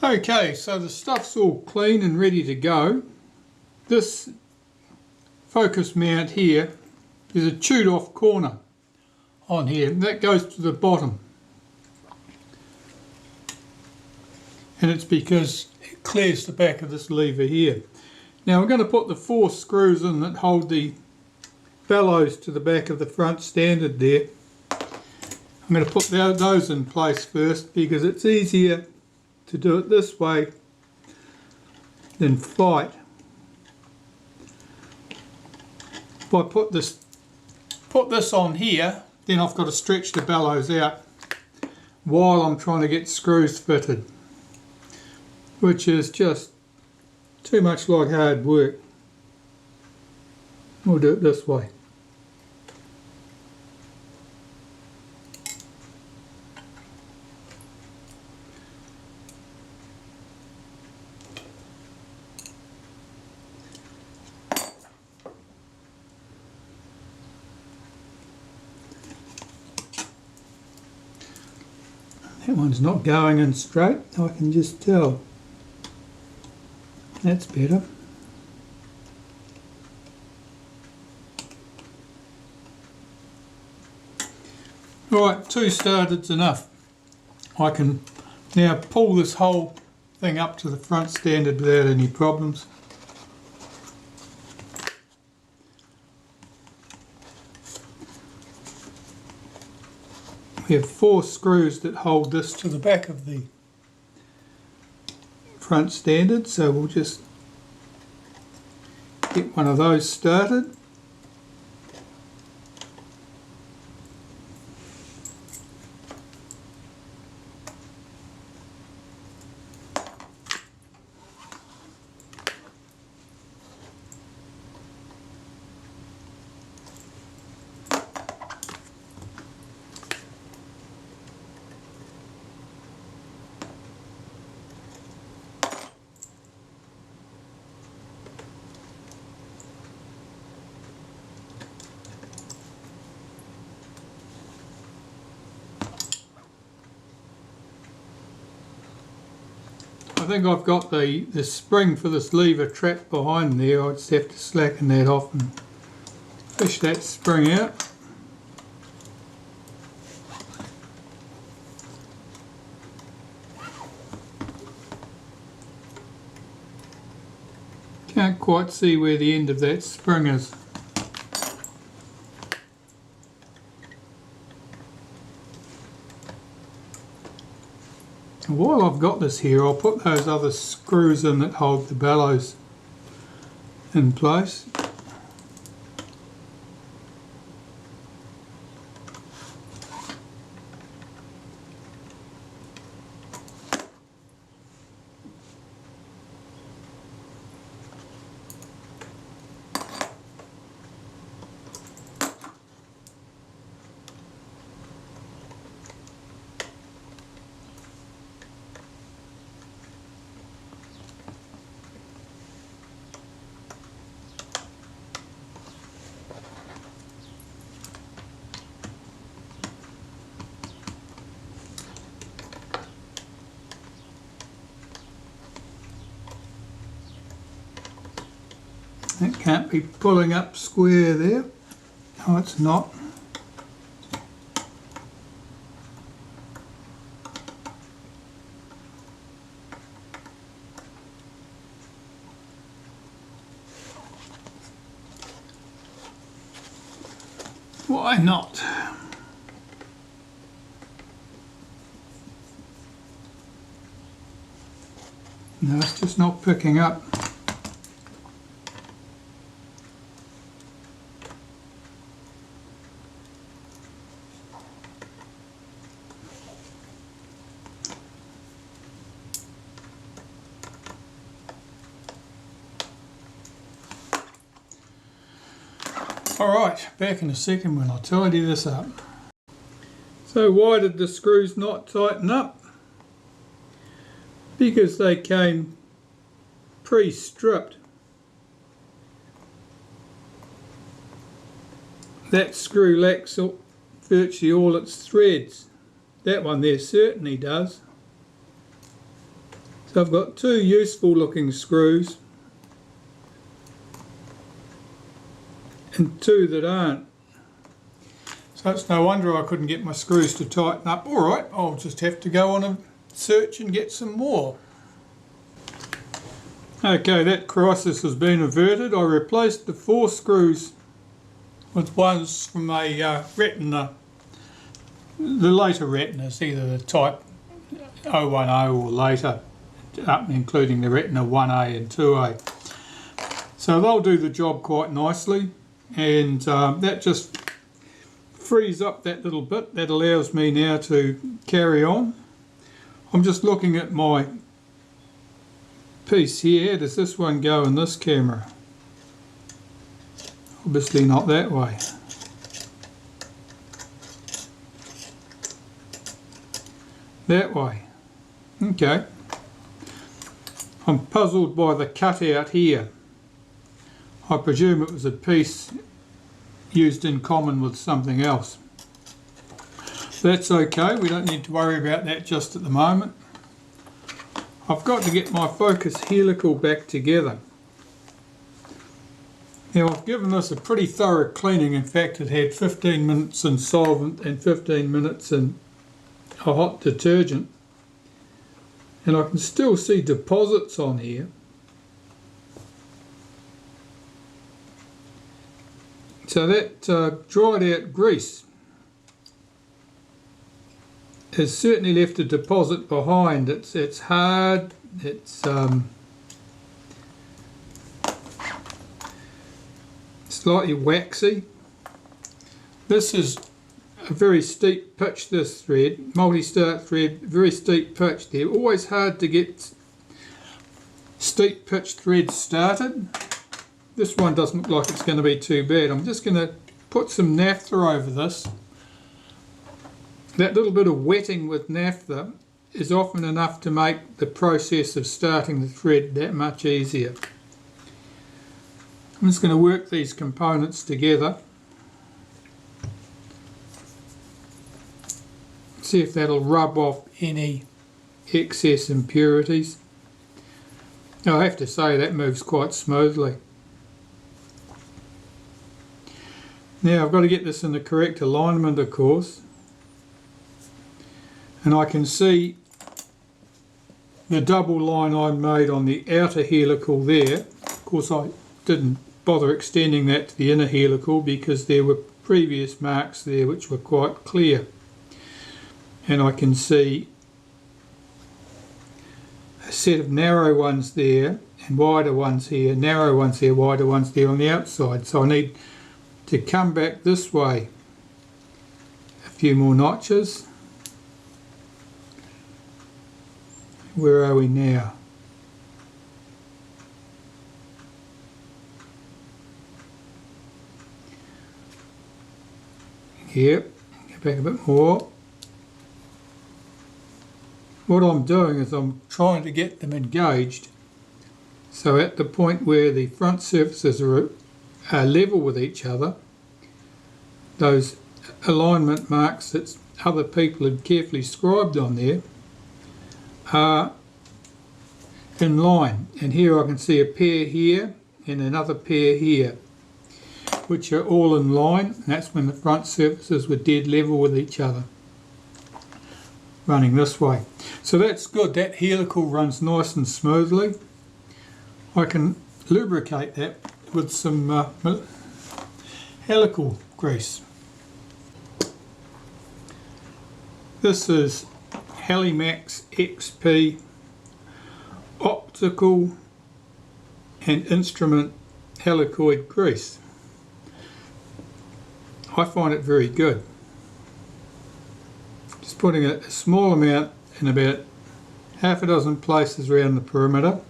Okay, so the stuff's all clean and ready to go. This focus mount here is a chewed off corner on here, and that goes to the bottom. And it's because it clears the back of this lever here. Now we're going to put the 4 screws in that hold the bellows to the back of the front standard there. I'm going to put those in place first because it's easier to do it this way than fight. If I put this on here, then I've got to stretch the bellows out while I'm trying to get screws fitted, which is just too much like hard work. We'll do it this way. That one's not going in straight, I can just tell. That's better. Alright, 2 started's enough. I can now pull this whole thing up to the front standard without any problems. We have 4 screws that hold this to the back of the front standard, so we'll just get one of those started. I think I've got the spring for this lever trapped behind there. I just have to slacken that off and fish that spring out. Can't quite see where the end of that spring is. While I've got this here, I'll put those other screws in that hold the bellows in place. It can't be pulling up square there. No, it's not. Why not? No, it's just not picking up. Alright, back in a second when I tidy this up. So why did the screws not tighten up? Because they came pre-stripped. That screw lacks virtually all its threads. That one there certainly does. So I've got two useful looking screws and two that aren't. So it's no wonder I couldn't get my screws to tighten up. Alright, I'll just have to go on a search and get some more. Okay, that crisis has been averted. I replaced the 4 screws with ones from a Retina, the later Retinas, either the type 010 or later, up including the Retina 1A and 2A. So they'll do the job quite nicely, and that just frees up that little bit. That allows me now to carry on. I'm just looking at my piece here. Does this one go in this camera? Obviously not that way. That way. Okay. I'm puzzled by the cutout here. I presume it was a piece used in common with something else. That's okay, we don't need to worry about that just at the moment. I've got to get my focus helical back together. Now I've given this a pretty thorough cleaning. In fact, it had 15 minutes in solvent and 15 minutes in a hot detergent. And I can still see deposits on here. So that dried out grease has certainly left a deposit behind. It's hard, it's slightly waxy. This is a very steep pitch, this thread, multi-start thread, very steep pitch. They're always hard to get steep pitch threads started. This one doesn't look like it's going to be too bad. I'm just going to put some naphtha over this. That little bit of wetting with naphtha is often enough to make the process of starting the thread that much easier. I'm just going to work these components together. See if that'll rub off any excess impurities. Now, I have to say that moves quite smoothly. Now I've got to get this in the correct alignment, of course, and I can see the double line I made on the outer helical there. Of course I didn't bother extending that to the inner helical because there were previous marks there which were quite clear, and I can see a set of narrow ones there and wider ones here, narrow ones here, wider ones there on the outside. So I need to come back this way a few more notches. Where are we now? Yep, go back a bit more. What I'm doing is I'm trying to get them engaged, so at the point where the front surfaces are level with each other, those alignment marks that other people had carefully scribed on there are in line. And here I can see a pair here and another pair here, which are all in line, and that's when the front surfaces were dead level with each other, running this way. So that's good, that helical runs nice and smoothly. I can lubricate that with some helical grease. This is Helimax XP optical and instrument helicoid grease. I find it very good. Just putting a small amount in about half a dozen places around the perimeter.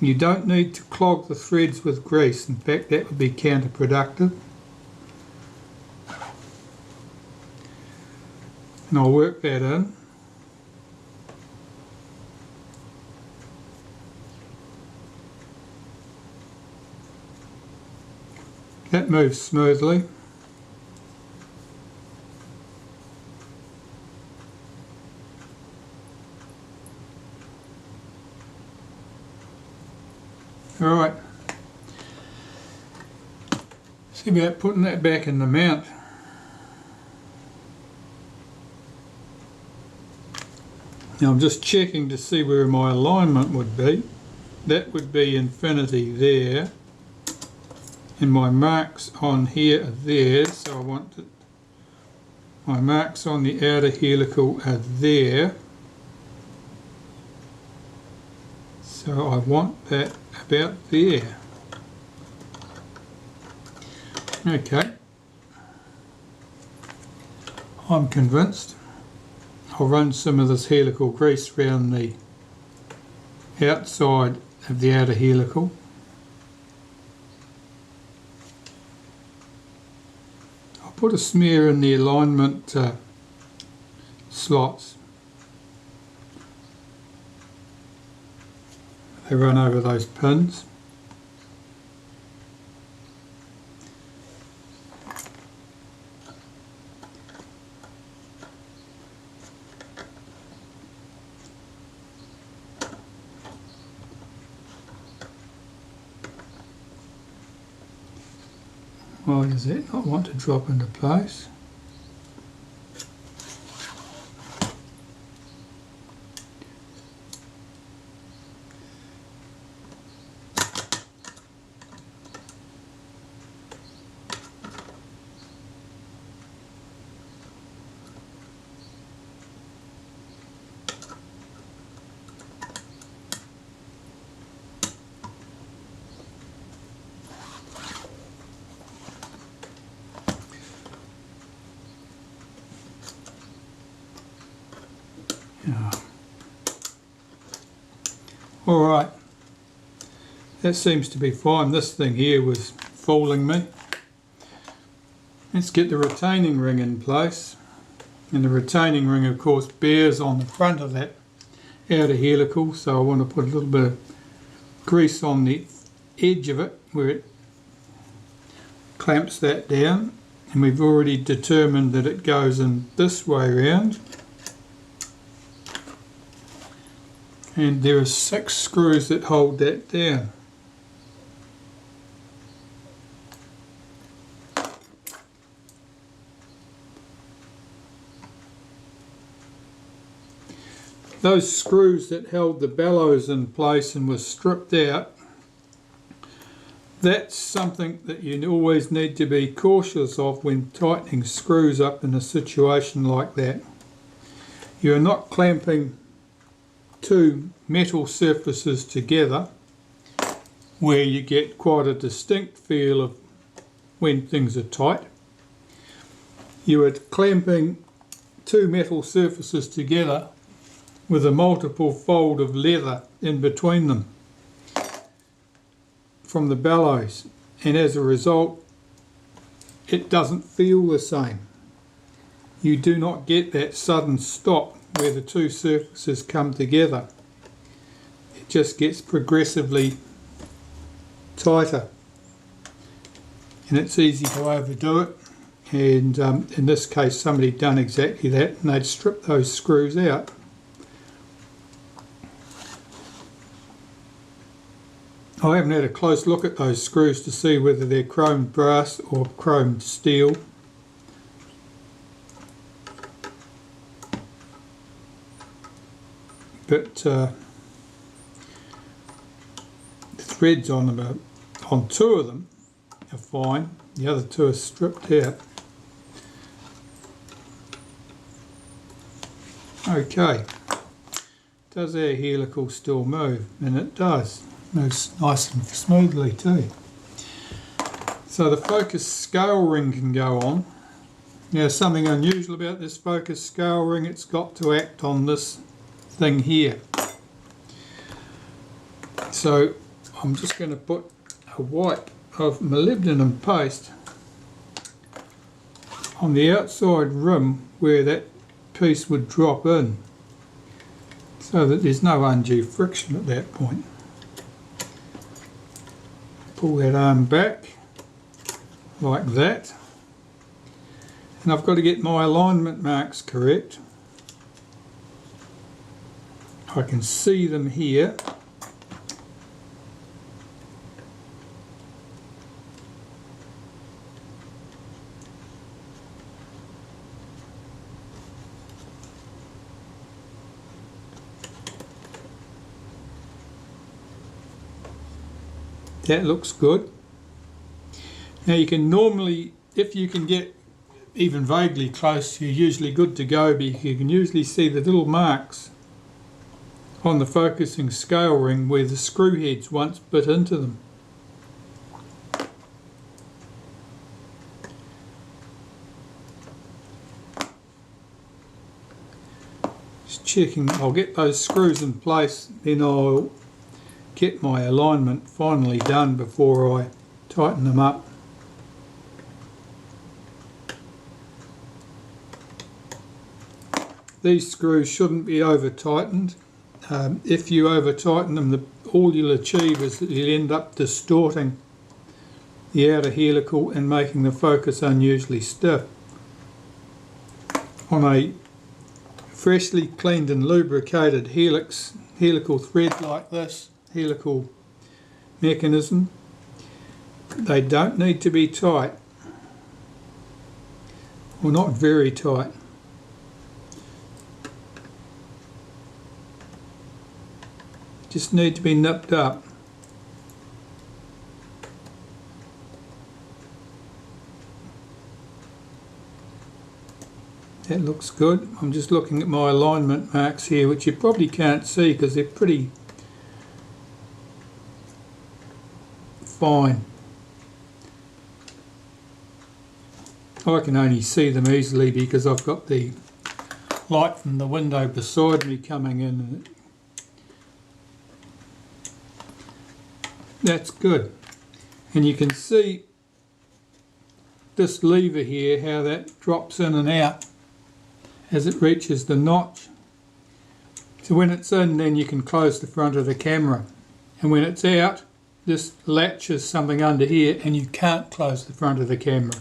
You don't need to clog the threads with grease. In fact, that would be counterproductive. And I'll work that in. That moves smoothly. Alright, see about putting that back in the mount. Now I'm just checking to see where my alignment would be. That would be infinity there, and my marks on here are there, so I want to, my marks on the outer helical are there, so I want that about there. Okay, I'm convinced. I'll run some of this helical grease around the outside of the outer helical. I'll put a smear in the alignment slots. They run over those pins. Why does it not want to drop into place? Alright, that seems to be fine. This thing here was fooling me. Let's get the retaining ring in place. And the retaining ring of course bears on the front of that outer helical, so I want to put a little bit of grease on the edge of it where it clamps that down. And we've already determined that it goes in this way round. And there are 6 screws that hold that down. Those screws that held the bellows in place and were stripped out, that's something that you always need to be cautious of when tightening screws up in a situation like that. You're not clamping 2 metal surfaces together where you get quite a distinct feel of when things are tight. You are clamping 2 metal surfaces together with a multiple fold of leather in between them from the bellows, and as a result it doesn't feel the same. You do not get that sudden stop where the 2 surfaces come together. It just gets progressively tighter, and it's easy to overdo it, and in this case somebody had done exactly that, and they'd stripped those screws out. I haven't had a close look at those screws to see whether they're chromed brass or chromed steel. But the threads on them on 2 of them are fine, the other 2 are stripped out. Okay, does our helical still move? And it does. Moves nice and smoothly too. So the focus scale ring can go on. Now something unusual about this focus scale ring, it's got to act on this thing here. So I'm just going to put a wipe of molybdenum paste on the outside rim where that piece would drop in, so that there's no undue friction at that point. Pull that arm back like that, and I've got to get my alignment marks correct. I can see them here, That looks good. Now you can normally, if you can get even vaguely close, you're usually good to go, because you can usually see the little marks on the focusing scale ring where the screw heads once bit into them. Just checking, I'll get those screws in place, then I'll get my alignment finally done before I tighten them up. These screws shouldn't be over tightened. If you over tighten them, all you'll achieve is that you'll end up distorting the outer helical and making the focus unusually stiff. On a freshly cleaned and lubricated helical thread like this, helical mechanism, they don't need to be tight, or not very tight. Just need to be nipped up. That looks good. I'm just looking at my alignment marks here, which you probably can't see because they're pretty fine. I can only see them easily because I've got the light from the window beside me coming in. That's good. And you can see this lever here, how that drops in and out as it reaches the notch. So when it's in, then you can close the front of the camera. And when it's out, this latches something under here and you can't close the front of the camera.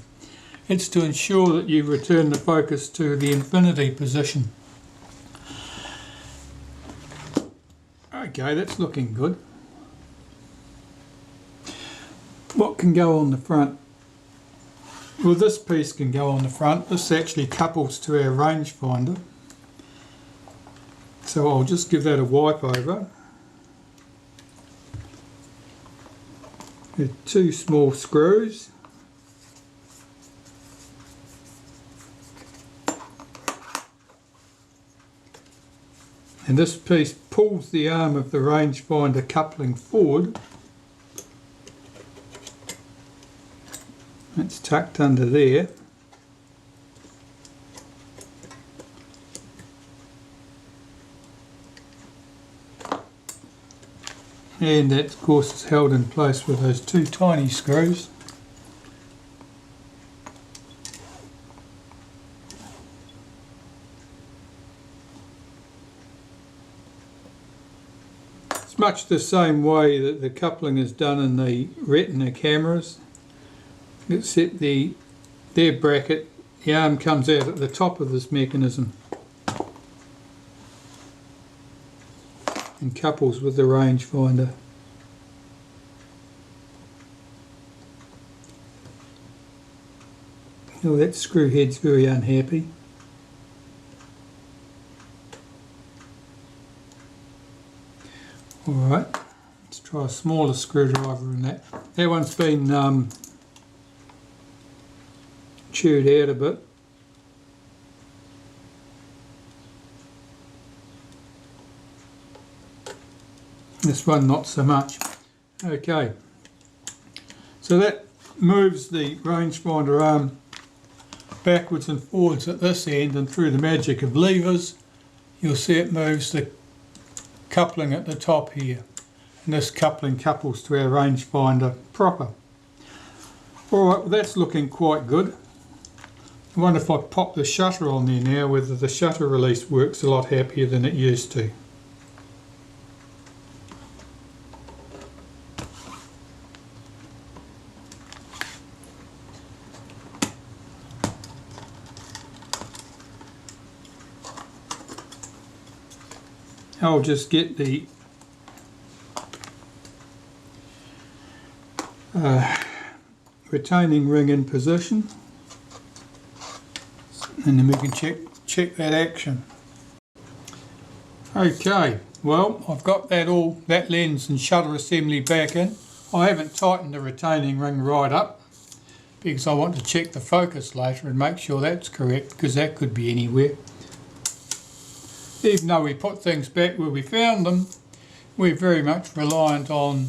It's to ensure that you return the focus to the infinity position. Okay, that's looking good. What can go on the front? Well, this piece can go on the front. This actually couples to our rangefinder. So I'll just give that a wipe over. With 2 small screws. And this piece pulls the arm of the rangefinder coupling forward. It's tucked under there. And that of course is held in place with those 2 tiny screws. It's much the same way that the coupling is done in the Retina cameras. Except their bracket, the arm comes out at the top of this mechanism and couples with the rangefinder. Oh, that screw head's very unhappy. Alright, let's try a smaller screwdriver in that. That one's been chewed out a bit. This one not so much. Okay, so that moves the rangefinder arm backwards and forwards at this end, and through the magic of levers you'll see it moves the coupling at the top here, and this coupling couples to our rangefinder proper. Alright, well that's looking quite good. I wonder if I pop the shutter on there now, whether the shutter release works a lot happier than it used to. I'll just get the retaining ring in position, and then we can check that action. Okay, well I've got that lens and shutter assembly back in. I haven't tightened the retaining ring right up because I want to check the focus later and make sure that's correct, because that could be anywhere. Even though we put things back where we found them, we're very much reliant on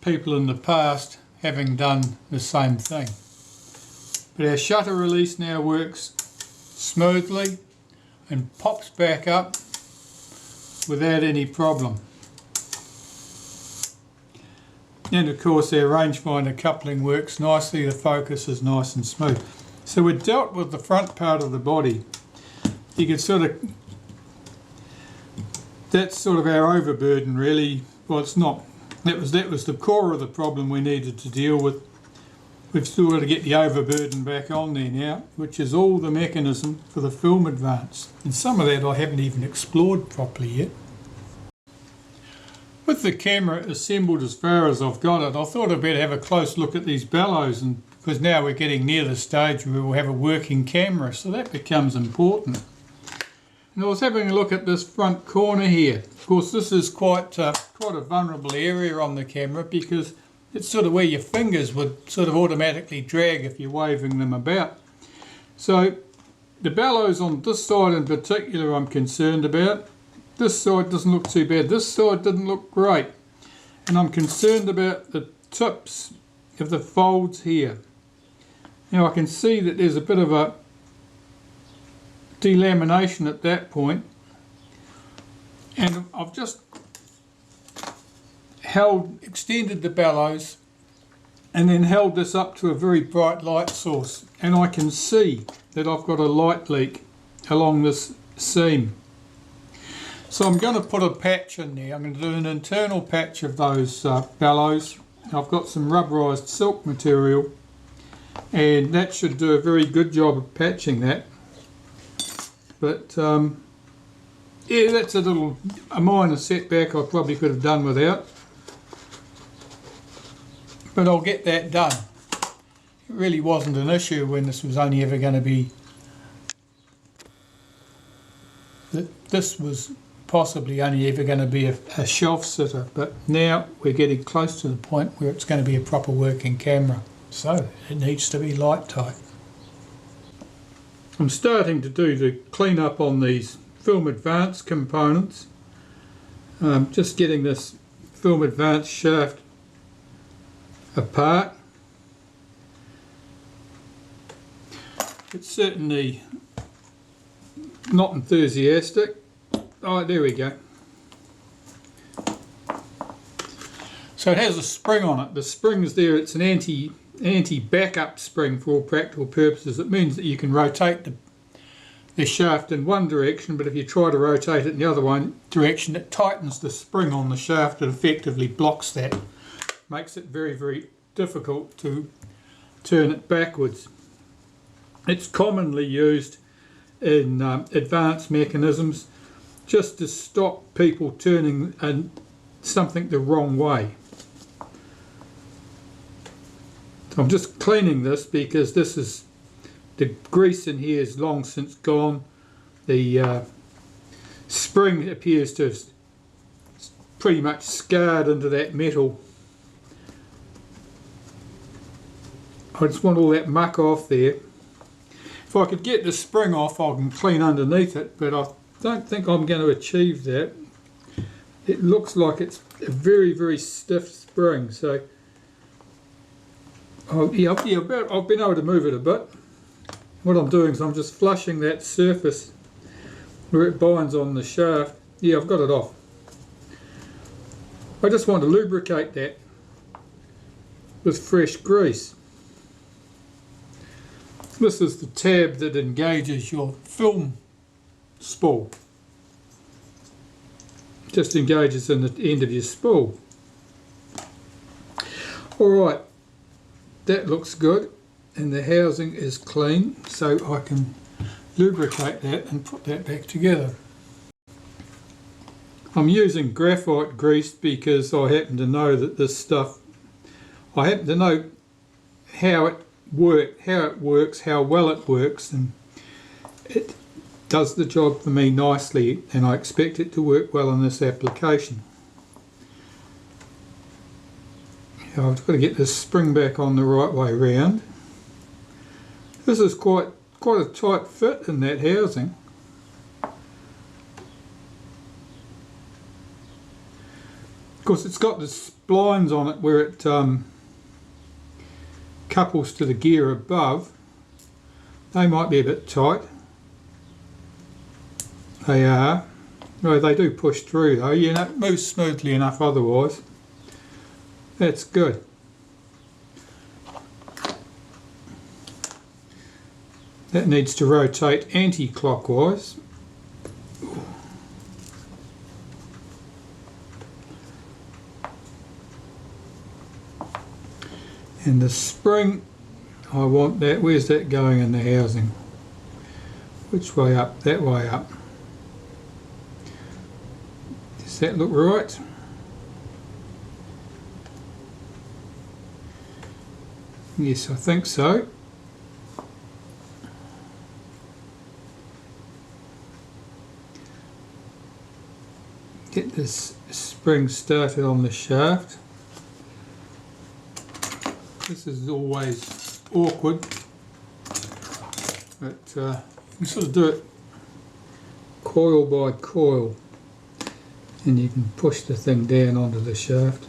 people in the past having done the same thing. But our shutter release now works smoothly and pops back up without any problem. And of course our rangefinder coupling works nicely, the focus is nice and smooth. So we've dealt with the front part of the body. You can sort of, that's sort of our overburden really. Well, it's not. That was the core of the problem we needed to deal with. We've still got to get the overburden back on there now, which is all the mechanism for the film advance. And some of that I haven't even explored properly yet. With the camera assembled as far as I've got it, I thought I'd better have a close look at these bellows, and because now we're getting near the stage where we'll have a working camera, so that becomes important. And I was having a look at this front corner here. Of course, this is quite a vulnerable area on the camera because it's sort of where your fingers would sort of automatically drag if you're waving them about. So the bellows on this side in particular I'm concerned about. This side doesn't look too bad. This side didn't look great. And I'm concerned about the tips of the folds here. Now I can see that there's a bit of a delamination at that and I've just extended the bellows and then held this up to a very bright light source, and I can see that I've got a light leak along this seam. So I'm going to put a patch in there. I'm going to do an internal patch of those bellows. I've got some rubberized silk material and that should do a very good job of patching that. But yeah, that's a minor setback I probably could have done without. But I'll get that done. It really wasn't an issue when this was only ever going to be... This was possibly only ever going to be a shelf sitter, but now we're getting close to the point where it's going to be a proper working camera. So it needs to be light tight. I'm starting to do the clean up on these film advance components. Just getting this film advance shaft apart. It's certainly not enthusiastic. Oh, there we go. So it has a spring on it. The spring's there. It's an anti-backup spring for all practical purposes. It means that you can rotate the shaft in one direction, but if you try to rotate it in the other direction, it tightens the spring on the shaft. It effectively blocks that. Makes it very, very difficult to turn it backwards. It's commonly used in advanced mechanisms just to stop people turning something the wrong way. So I'm just cleaning this because the grease in here is long since gone. The spring appears to have pretty much scarred into that metal. I just want all that muck off there. If I could get the spring off, I can clean underneath it, but I don't think I'm going to achieve that. It looks like it's a very, very stiff spring, so I've been able to move it a bit. What I'm doing is I'm just flushing that surface where it binds on the shaft. Yeah, I've got it off. I just want to lubricate that with fresh grease. This is the tab that engages your film spool. Just engages in the end of your spool. Alright, that looks good and the housing is clean, so I can lubricate that and put that back together. I'm using graphite grease because I happen to know that this stuff, I happen to know how it works, how well it works, and it does the job for me nicely, and I expect it to work well in this application. So I've got to get this spring back on the right way round. This is quite a tight fit in that housing. Of course, it's got the splines on it where it couples to the gear above. They might be a bit tight. They are. No, they do push through though. You know, it moves smoothly enough otherwise. That's good. That needs to rotate anti-clockwise. And the spring, I want that. Where's that going in the housing? Which way up? That way up. Does that look right? Yes, I think so. Get this spring started on the shaft. This is always awkward, but you sort of do it coil by coil, and you can push the thing down onto the shaft.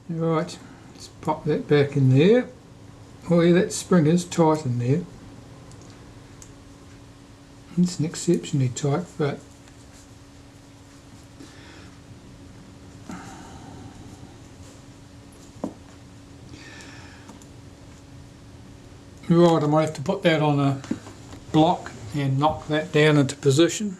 Right, let's pop that back in there. Oh yeah, that spring is tight in there. It's an exceptionally tight fit. Right, I might have to put that on a block and knock that down into position.